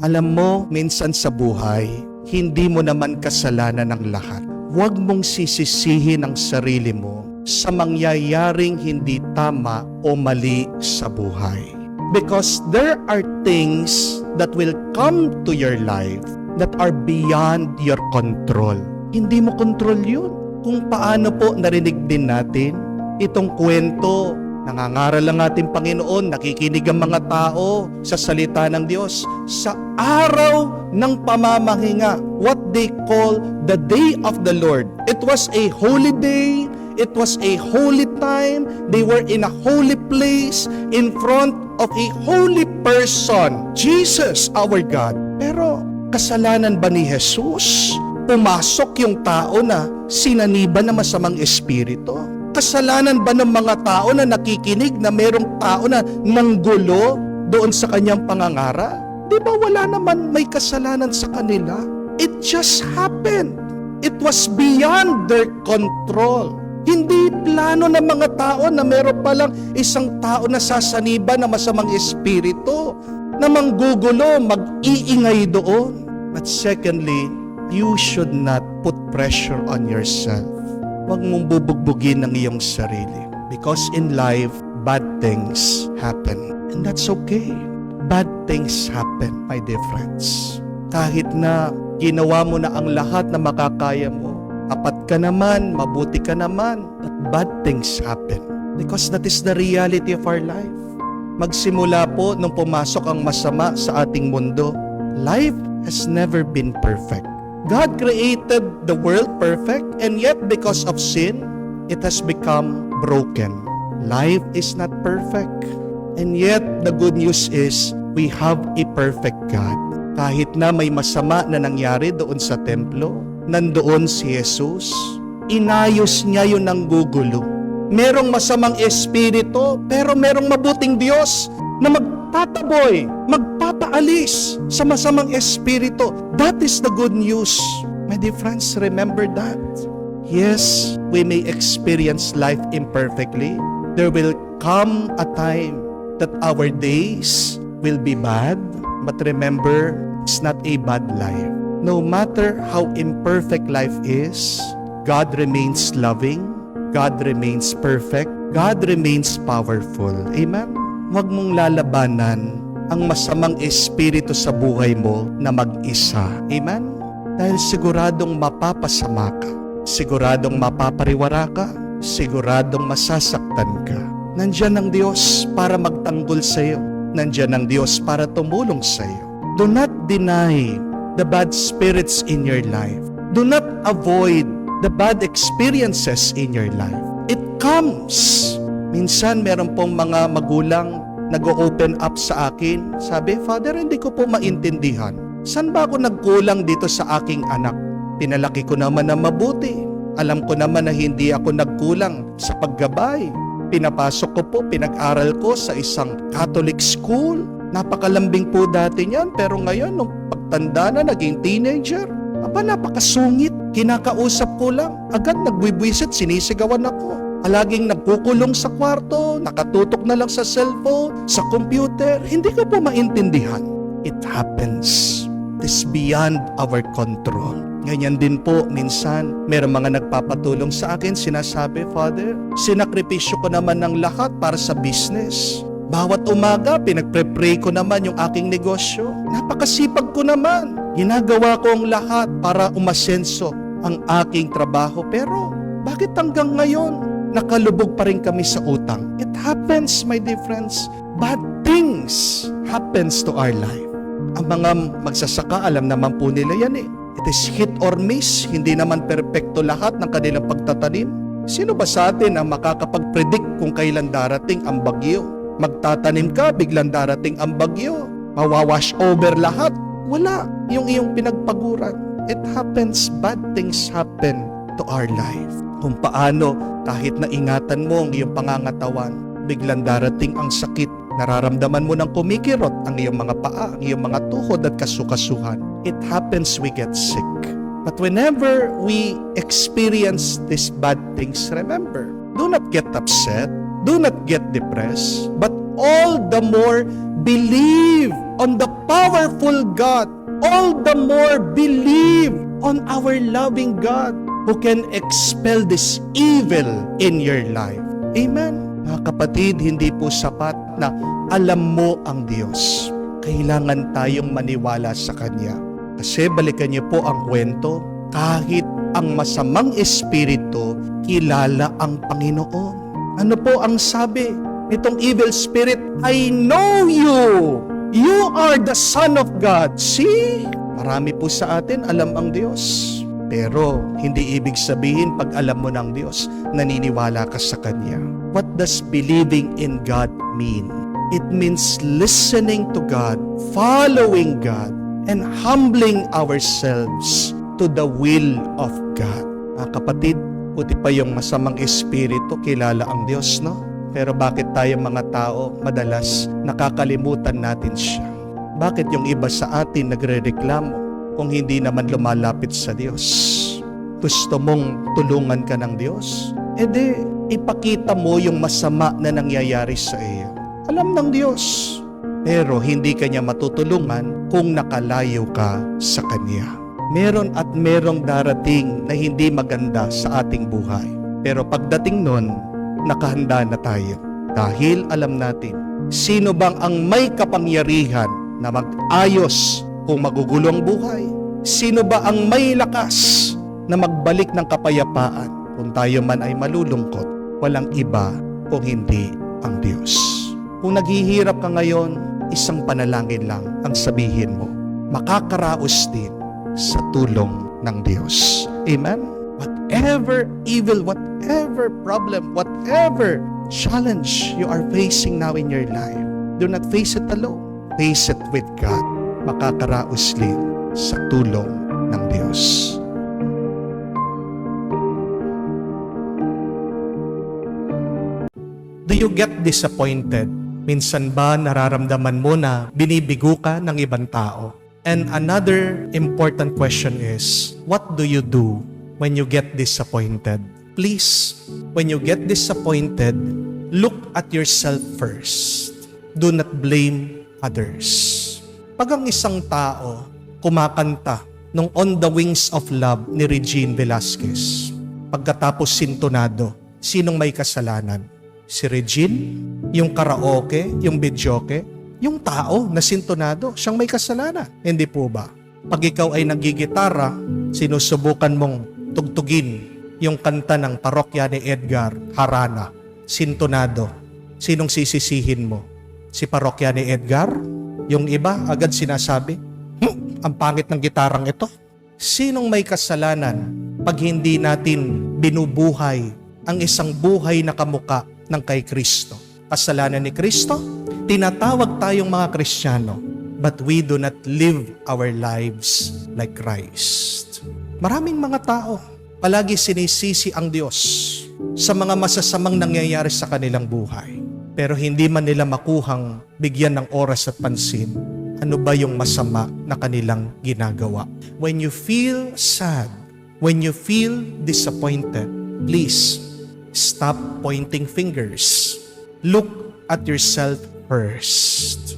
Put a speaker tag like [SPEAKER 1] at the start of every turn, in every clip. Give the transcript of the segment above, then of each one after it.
[SPEAKER 1] Alam mo, minsan sa buhay, hindi mo naman kasalanan ang lahat. Huwag mong sisisihin ang sarili mo sa mangyayaring hindi tama o mali sa buhay. Because there are things that will come to your life that are beyond your control. Hindi mo control yun. Kung paano po narinig din natin itong kwento, nangangaral ang ating Panginoon, nakikinig ang mga tao sa salita ng Diyos sa araw ng pamamahinga, what they call the day of the Lord. It was a holy day, it was a holy time, they were in a holy place in front of a holy person, Jesus our God. Pero kasalanan ba ni Jesus? Pumasok yung tao na sinaniban ng masamang espiritu? Kasalanan ba ng mga tao na nakikinig na merong tao na nanggulo doon sa kanyang pangangara? Di ba wala naman may kasalanan sa kanila? It just happened. It was beyond their control. Hindi plano ng mga tao na meron palang isang tao na sasaniban ng masamang espiritu, na manggugulo, mag-iingay doon. But secondly, you should not put pressure on yourself. Huwag mong bubugbugin ang iyong sarili. Because in life, bad things happen. And that's okay. Bad things happen, my dear friends. Kahit na ginawa mo na ang lahat na makakaya mo, apat ka naman, mabuti ka naman, but bad things happen. Because that is the reality of our life. Magsimula po nung pumasok ang masama sa ating mundo, life has never been perfect. God created the world perfect, and yet because of sin, it has become broken. Life is not perfect, and yet the good news is we have a perfect God. Kahit na may masama na nangyari doon sa templo, nandoon si Jesus, inayos niya yun ng gugulo. Merong masamang espiritu, pero merong mabuting Diyos na magtataboy, magpapaalis sa masamang espiritu. That is the good news. My dear friends, remember that. Yes, we may experience life imperfectly. There will come a time that our days will be bad, but remember, it's not a bad life. No matter how imperfect life is, God remains loving, God remains perfect, God remains powerful. Amen? Huwag mong lalabanan ang masamang espiritu sa buhay mo na mag-isa. Amen? Dahil siguradong mapapasama ka, siguradong mapapariwara ka, siguradong masasaktan ka. Nandiyan ang Diyos para magtanggol sa iyo. Nandiyan ang Diyos para tumulong sa iyo. Do not deny the bad spirits in your life. Do not avoid the bad experiences in your life. It comes. Minsan meron pong mga magulang nag-open up sa akin. Sabi, Father, hindi ko po maintindihan. Saan ba ako nagkulang dito sa aking anak? Pinalaki ko naman na mabuti. Alam ko naman na hindi ako nagkulang sa paggabay. Pinapasok ko po, pinag-aral ko sa isang Catholic school. Napakalambing po dati niyan, pero ngayon, nung pagtanda na, naging teenager, aba, napakasungit. Kinakausap ko lang. Agad nagbibwisit, sinisigawan ako. Palaging nagkukulong sa kwarto, nakatutok na lang sa cellphone, sa computer. Hindi ko po maintindihan. It happens. It is beyond our control. Ganyan din po, minsan, mayroong mga nagpapatulong sa akin, sinasabi, Father, sinakripisyo ko naman ng lahat para sa business. Bawat umaga, pinagpre-pray ko naman yung aking negosyo. Napakasipag ko naman. Ginagawa ko ang lahat para umasenso ang aking trabaho. Pero, bakit hanggang ngayon, nakalubog pa rin kami sa utang? It happens, my dear friends. Bad things happens to our life. Ang mga magsasaka, alam naman po nila yan eh. It is hit or miss. Hindi naman perpekto lahat ng kanilang pagtatanim. Sino ba sa atin ang makakapag-predict kung kailan darating ang bagyo? Magtatanim ka, biglang darating ang bagyo. Mawawash over lahat. Wala yung iyong pinagpaguran. It happens, bad things happen to our life. Kung paano, kahit na ingatan mo ang iyong pangangatawan, biglang darating ang sakit. Nararamdaman mo ng kumikirot ang iyong mga paa, ang iyong mga tuhod at kasukasuhan. It happens, we get sick. But whenever we experience these bad things, remember, do not get upset, do not get depressed, but all the more believe on the powerful God. All the more believe on our loving God who can expel this evil in your life. Amen. Mga kapatid, hindi po sapat na alam mo ang Diyos. Kailangan tayong maniwala sa Kanya. Kasi balikan niyo po ang kwento, kahit ang masamang espiritu, kilala ang Panginoon. Ano po ang sabi nitong evil spirit? I know you! You are the Son of God. See? Marami po sa atin alam ang Diyos. Pero hindi ibig sabihin pag alam mo ng Diyos, naniniwala ka sa Kanya. What does believing in God mean? It means listening to God, following God, and humbling ourselves to the will of God. Mga kapatid, puti pa yung masamang espiritu, kilala ang Diyos, no? Pero bakit tayo mga tao, madalas nakakalimutan natin siya? Bakit yung iba sa atin nagrereklamo kung hindi naman lumalapit sa Diyos? Gusto mong tulungan ka ng Diyos? E di, ipakita mo yung masama na nangyayari sa iyo. Alam ng Diyos, pero hindi ka niya matutulungan kung nakalayo ka sa Kanya. Meron at merong darating na hindi maganda sa ating buhay. Pero pagdating nun, nakahanda na tayo. Dahil alam natin, sino bang ang may kapangyarihan na mag-ayos kung magugulo ang buhay? Sino ba ang may lakas na magbalik ng kapayapaan kung tayo man ay malulungkot? Walang iba kung hindi ang Diyos. Kung naghihirap ka ngayon, isang panalangin lang ang sabihin mo. Makakaraos din sa tulong ng Diyos. Amen? Whatever evil, whatever problem, whatever challenge you are facing now in your life, do not face it alone. Face it with God. Makakaraos din sa tulong ng Diyos. Do you get disappointed? Minsan ba nararamdaman mo na binibigo ka ng ibang tao? And another important question is, what do you do when you get disappointed? Please, when you get disappointed, look at yourself first. Do not blame others. Pag ang isang tao kumakanta nung On the Wings of Love ni Regine Velasquez, pagkatapos sintonado, sinong may kasalanan? Si Regine? Yung karaoke? Yung videoke? Yung tao na sintonado, siyang may kasalanan. Hindi po ba? Pag ikaw ay nagigitara, sinusubukan mong tugtugin yung kanta ng parokya ni Edgar Harana, sintonado. Sinong sisisihin mo? Si parokya ni Edgar? Yung iba, agad sinasabi, ang pangit ng gitarang ito. Sinong may kasalanan pag hindi natin binubuhay ang isang buhay na kamuka ng kay Kristo? Kasalanan ni Kristo? Tinatawag tayong mga Kristiyano, but we do not live our lives like Christ. Maraming mga tao, palagi sinisisi ang Diyos sa mga masasamang nangyayari sa kanilang buhay. Pero hindi man nila makuhang bigyan ng oras at pansin, ano ba yung masama na kanilang ginagawa. When you feel sad, when you feel disappointed, please stop pointing fingers. Look at yourself first.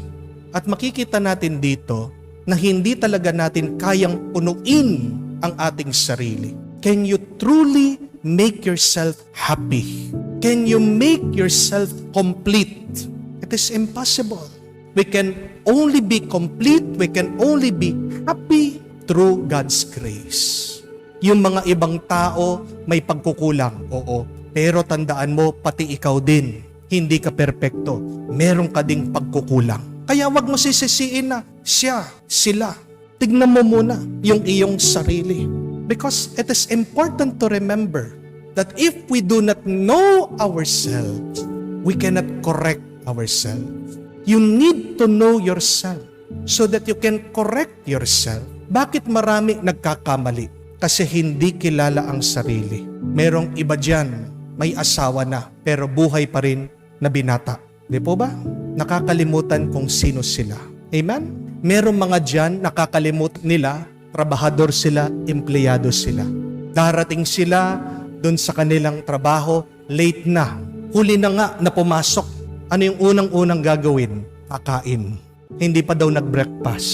[SPEAKER 1] At makikita natin dito na hindi talaga natin kayang punuin ang ating sarili. Can you truly make yourself happy? Can you make yourself complete? It is impossible. We can only be complete, we can only be happy through God's grace. Yung mga ibang tao may pagkukulang, oo. Pero tandaan mo, pati ikaw din, hindi ka perpekto. Meron ka ding pagkukulang. Kaya wag mo sisisiin na siya, sila. Tignan mo muna yung iyong sarili. Because it is important to remember that if we do not know ourselves, we cannot correct ourselves. You need to know yourself so that you can correct yourself. Bakit marami nagkakamali? Kasi hindi kilala ang sarili. Merong iba dyan, may asawa na, pero buhay pa rin na binata. Di po ba? Nakakalimutan kung sino sila. Amen? Merong mga dyan, nakakalimutan nila, trabahador sila, empleyado sila. Darating sila dun sa kanilang trabaho, late na. Huli na nga na pumasok. Ano yung unang-unang gagawin? Kakain. Hindi pa daw nag-breakfast.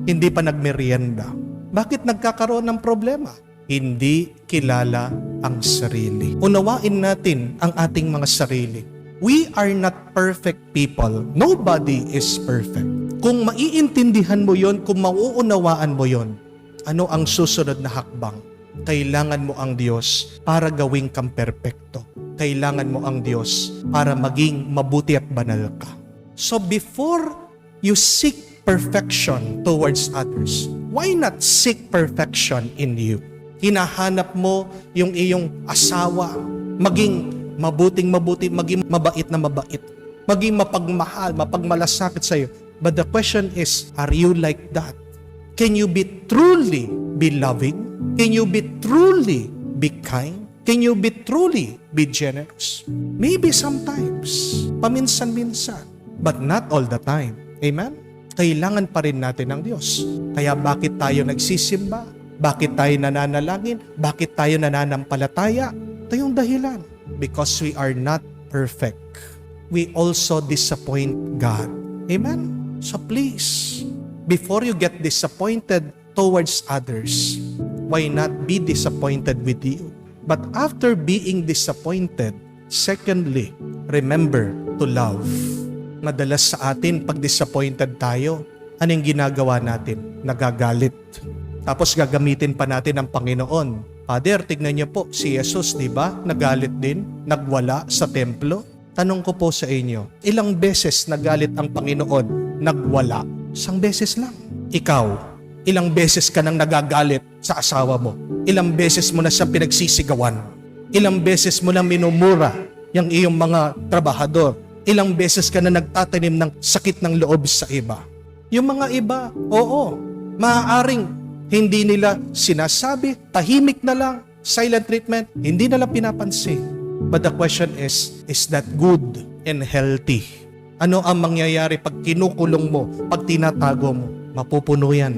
[SPEAKER 1] Hindi pa nagmerienda. Bakit nagkakaroon ng problema? Hindi kilala ang sarili. Unawain natin ang ating mga sarili. We are not perfect people. Nobody is perfect. Kung maiintindihan mo yon, kung mauunawaan mo yon, ano ang susunod na hakbang? Kailangan mo ang Diyos para gawing kang perpekto. Kailangan mo ang Diyos para maging mabuti at banal ka. So before you seek perfection towards others, why not seek perfection in you? Hinahanap mo yung iyong asawa, maging mabuting mabuti, maging mabait na mabait, maging mapagmahal, mapagmalasakit sa iyo. But the question is, are you like that? Can you be truly be loving? Can you be truly be kind? Can you be truly be generous? Maybe sometimes, paminsan-minsan, but not all the time. Amen? Kailangan pa rin natin ng Diyos. Kaya bakit tayo nagsisimba? Bakit tayo nananalangin? Bakit tayo nananampalataya? Ito yung dahilan. Because we are not perfect. We also disappoint God. Amen? So please, before you get disappointed towards others, why not be disappointed with you? But after being disappointed, secondly, remember to love. Madalas sa atin, pag disappointed tayo, anong ginagawa natin? Nagagalit. Tapos gagamitin pa natin ang Panginoon. Father, tignan niyo po, si Jesus, di ba? Nagalit din, nagwala sa templo. Tanong ko po sa inyo, ilang beses nagalit ang Panginoon, nagwala? Isang beses lang. Ikaw, ilang beses ka nang nagagalit sa asawa mo? Ilang beses mo na siya pinagsisigawan? Ilang beses mo na minumura yung iyong mga trabahador? Ilang beses ka na nagtatanim ng sakit ng loob sa iba? Yung mga iba, oo, maaaring hindi nila sinasabi, tahimik na lang, silent treatment, hindi nila pinapansin. But the question is that good and healthy? Ano ang mangyayari pag kinukulong mo, pag tinatago mo? Mapupuno yan.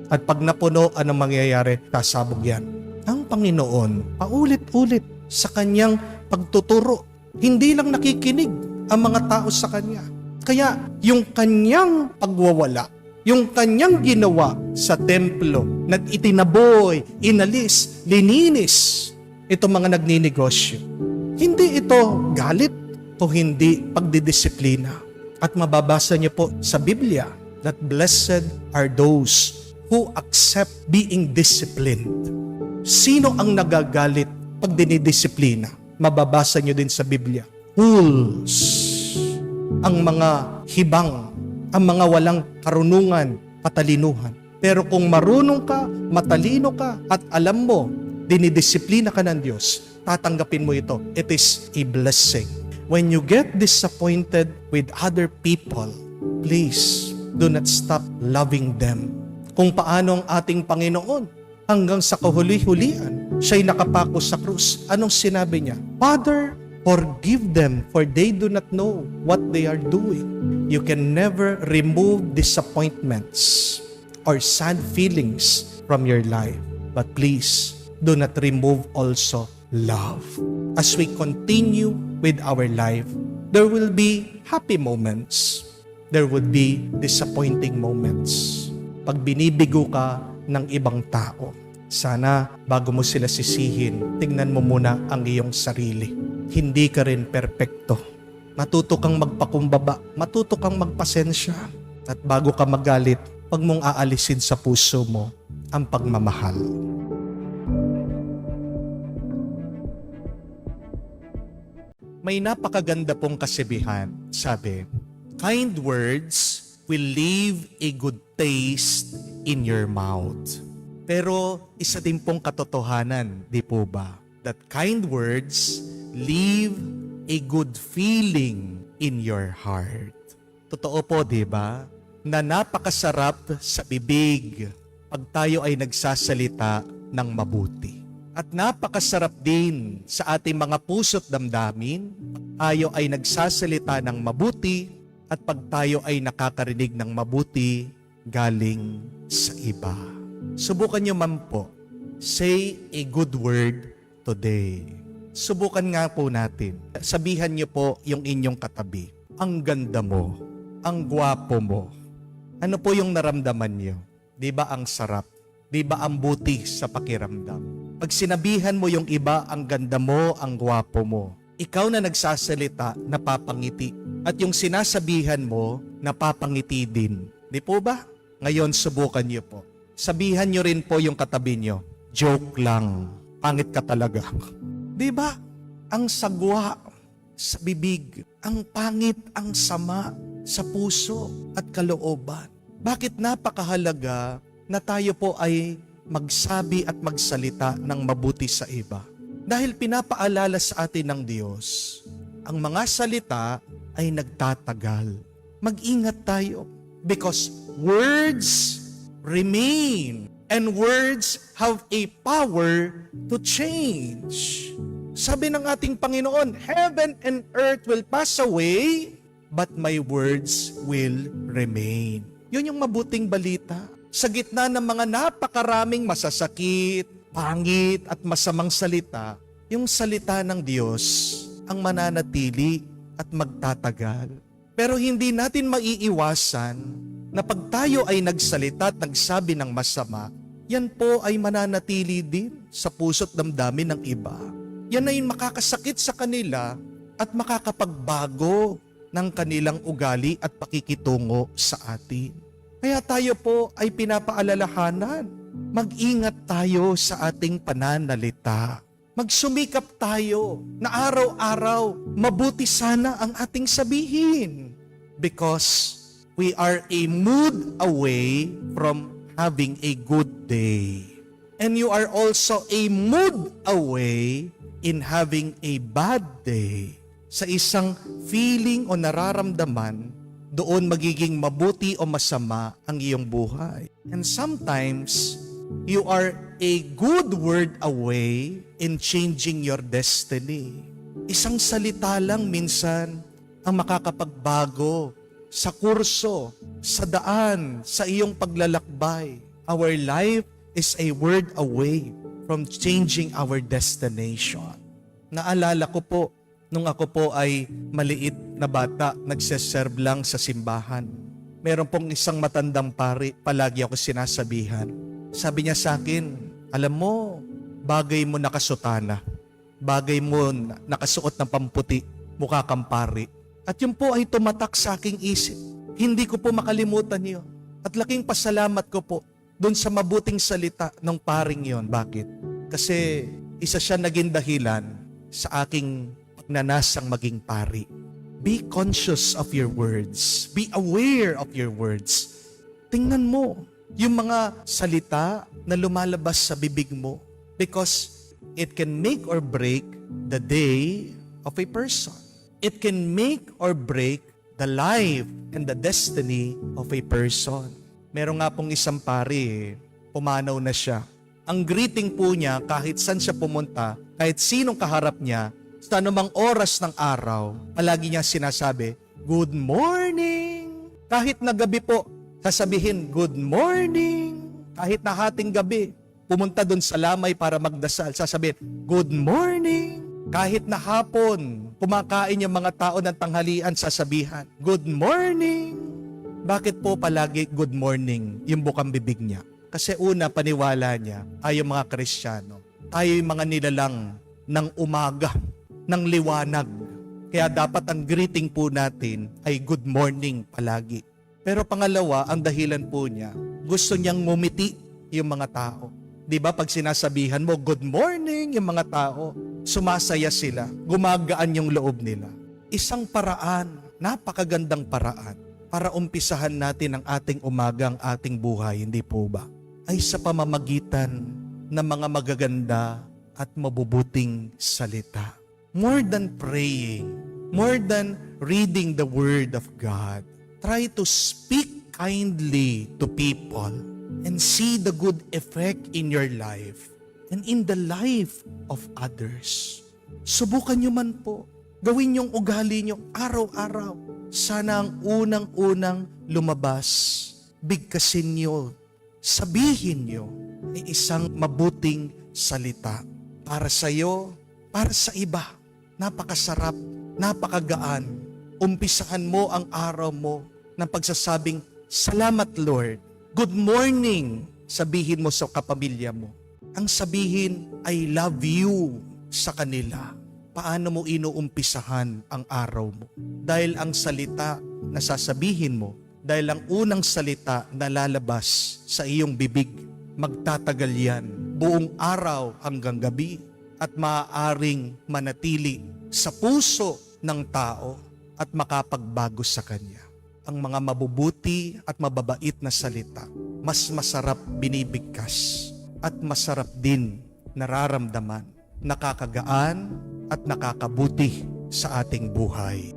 [SPEAKER 1] At pag napuno, anong mangyayari? Kasabog yan. Ang Panginoon, paulit-ulit sa kanyang pagtuturo, hindi lang nakikinig ang mga tao sa kanya. Kaya yung kanyang pagwawala, yung kanyang ginawa sa templo, nag-itinaboy, inalis, lininis, ito mga nagninegosyo. Hindi ito galit o hindi pagdidisiplina. At mababasa niyo po sa Biblia that blessed are those who accept being disciplined. Sino ang nagagalit pag dinidisiplina? Mababasa niyo din sa Biblia. Fools, ang mga hibang, ang mga walang karunungan, katalinuhan. Pero kung marunong ka, matalino ka, at alam mo, dinidisiplina ka ng Diyos, tatanggapin mo ito. It is a blessing. When you get disappointed with other people, please do not stop loving them. Kung paano ang ating Panginoon, hanggang sa kahuli-hulian, siya'y nakapako sa krus. Anong sinabi niya? Father, forgive them, for they do not know what they are doing. You can never remove disappointments or sad feelings from your life. But please, do not remove also love. As we continue with our life, there will be happy moments. There will be disappointing moments. Pag binibigo ka ng ibang tao, sana bago mo sila sisihin, tingnan mo muna ang iyong sarili. Hindi ka rin perpekto. Matuto kang magpakumbaba, matuto kang magpasensya. At bago ka magalit, wag mong aalisin sa puso mo ang pagmamahal. May napakaganda pong kasibihan. Sabi, kind words will leave a good taste in your mouth. Pero isa din pong katotohanan, di po ba? That kind words leave a good feeling in your heart. Totoo po, di ba? Na napakasarap sa bibig pag tayo ay nagsasalita ng mabuti. At napakasarap din sa ating mga puso't damdamin pag tayo ay nagsasalita ng mabuti at pag tayo ay nakakarinig ng mabuti galing sa iba. Subukan nyo man po, say a good word today. Subukan nga po natin. Sabihan nyo po yung inyong katabi. ang ganda mo, ang gwapo mo. Ano po yung naramdaman niyo? Di ba ang sarap? Di ba ang buti sa pakiramdam? Pag sinabihan mo yung iba, ang ganda mo, ang gwapo mo, ikaw na nagsasalita, napapangiti. At yung sinasabihan mo, napapangiti din. Di po ba? Ngayon, subukan niyo po. Sabihan niyo rin po yung katabi niyo, joke lang, pangit ka talaga. Di ba? Ang sagwa sa bibig, ang pangit, ang sama sa puso at kalooban. Bakit napakahalaga na tayo po ay magsabi at magsalita ng mabuti sa iba? Dahil pinapaalala sa atin ng Diyos, ang mga salita ay nagtatagal. Mag-ingat tayo because words remain and words have a power to change. Sabi ng ating Panginoon, heaven and earth will pass away, but my words will remain. Yun yung mabuting balita. Sa gitna ng mga napakaraming masasakit, pangit at masamang salita, yung salita ng Diyos ang mananatili at magtatagal. Pero hindi natin maiiwasan na pag tayo ay nagsalita at nagsabi ng masama, yan po ay mananatili din sa puso't damdamin ng iba. Yan ay makakasakit sa kanila at makakapagbago ng kanilang ugali at pakikitungo sa atin. Kaya tayo po ay pinapaalalahanan. Mag-ingat tayo sa ating pananalita. Magsumikap tayo na araw-araw mabuti sana ang ating sabihin. Because we are a mood away from having a good day. And you are also a mood away in having a bad day. Sa isang feeling o nararamdaman, doon magiging mabuti o masama ang iyong buhay. And sometimes, you are a good word away in changing your destiny. Isang salita lang minsan ang makakapagbago sa kurso, sa daan, sa iyong paglalakbay. Our life is a word away from changing our destination. Naalala ko po, nung ako po ay maliit na bata, nagseserve lang sa simbahan. Meron pong isang matandang pari, palagi ako sinasabihan. Sabi niya sa akin, alam mo, bagay mo nakasutana, bagay mo nakasuot ng pamputi, mukha kang pari. At yun po ay tumatak sa aking isip. Hindi ko po makalimutan yun. At laking pasalamat ko po doon sa mabuting salita ng paring yon. Bakit? Kasi isa siya naging dahilan sa aking pagnanasang maging pari. Be conscious of your words. Be aware of your words. Tingnan mo yung mga salita na lumalabas sa bibig mo because it can make or break the day of a person. It can make or break the life and the destiny of a person. Meron nga pong isang pari, pumanaw na siya. Ang greeting po niya, kahit saan siya pumunta, kahit sinong kaharap niya, sa anumang oras ng araw, palagi niya sinasabi, good morning! Kahit na gabi po, sasabihin, good morning! Kahit na hating gabi, pumunta doon sa lamay para magdasal, sasabihin, good morning! Kahit na hapon, kumakain yung mga tao ng tanghalian, sasabihan, good morning! Bakit po palagi good morning yung bukang bibig niya? Kasi una, paniwala niya, tayo mga Kristiyano, tayo yung mga nilalang ng umaga, ng liwanag. Kaya dapat ang greeting po natin ay good morning palagi. Pero pangalawa, ang dahilan po niya, gusto niyang ngumiti yung mga tao. Di ba pag sinasabihan mo, good morning yung mga tao, sumasaya sila, gumagaan yung loob nila. Isang paraan, napakagandang paraan, para umpisahan natin ang ating umaga, ang ating buhay, hindi po ba? Ay sa pamamagitan ng mga magaganda at mabubuting salita. More than praying, more than reading the Word of God, try to speak kindly to people and see the good effect in your life and in the life of others. Subukan nyo man po. Gawin yung ugali nyo araw-araw. Sana ang unang-unang lumabas, bigkasin nyo, sabihin nyo ay isang mabuting salita para sa iyo, para sa iba. Napakasarap, napakagaan, Umpisahan mo ang araw mo ng pagsasabing, "Salamat Lord." Good morning, sabihin mo sa kapamilya mo. Ang sabihin, "I love you" sa kanila. Paano mo inuumpisahan ang araw mo? Dahil ang salita na sasabihin mo, dahil ang unang salita na lalabas sa iyong bibig, magtatagal yan buong araw hanggang gabi at maaaring manatili sa puso ng tao at makapagbago sa kanya. Ang mga mabubuti at mababait na salita, mas masarap binibigkas at masarap din nararamdaman, nakakagaan at nakakabuti sa ating buhay.